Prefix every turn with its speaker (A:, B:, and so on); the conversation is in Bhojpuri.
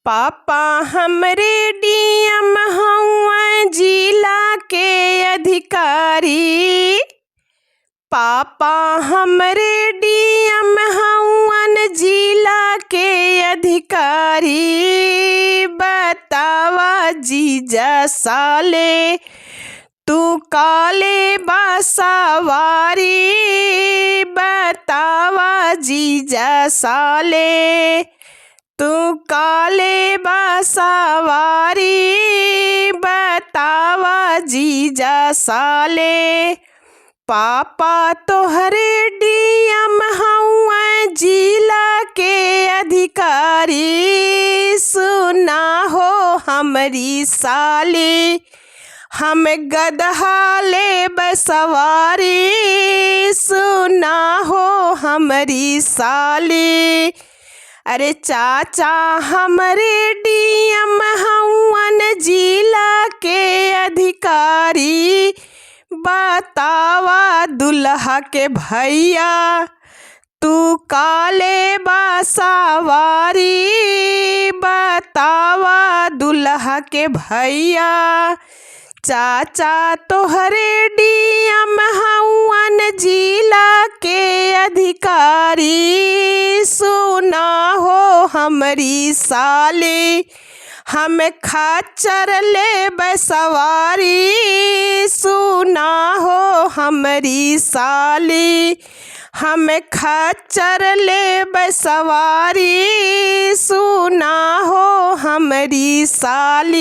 A: पापा हमरे डीएम हउवन जिला के अधिकारी। पापा हमरे डीएम हउवन जिला के अधिकारी। बतावा जीजा साले तू काले बासवारी। बतावा जीजा साले तू काले बासवारी। बतावा जीजा साले पापा तोहरे डीएम हउवन जिला के अधिकारी। सुना हो हमरी साली हम गदहा ले बसवारी। सुना हो हमरी साली अरे चाचा हमरे डीएम हउवन जिला के अधिकारी। बतावा दुल्हा के भैया तू काले बासवारी। बतावा दुल्हा के भैया चाचा तोहरे डीएम हउवन जिला के अधिकारी। सुना हो हमरी साली हम खच्चर ले बसवारी। सुना हो हमरी साली हम खच्चर ले बसवारी। सुना हो हमरी साली।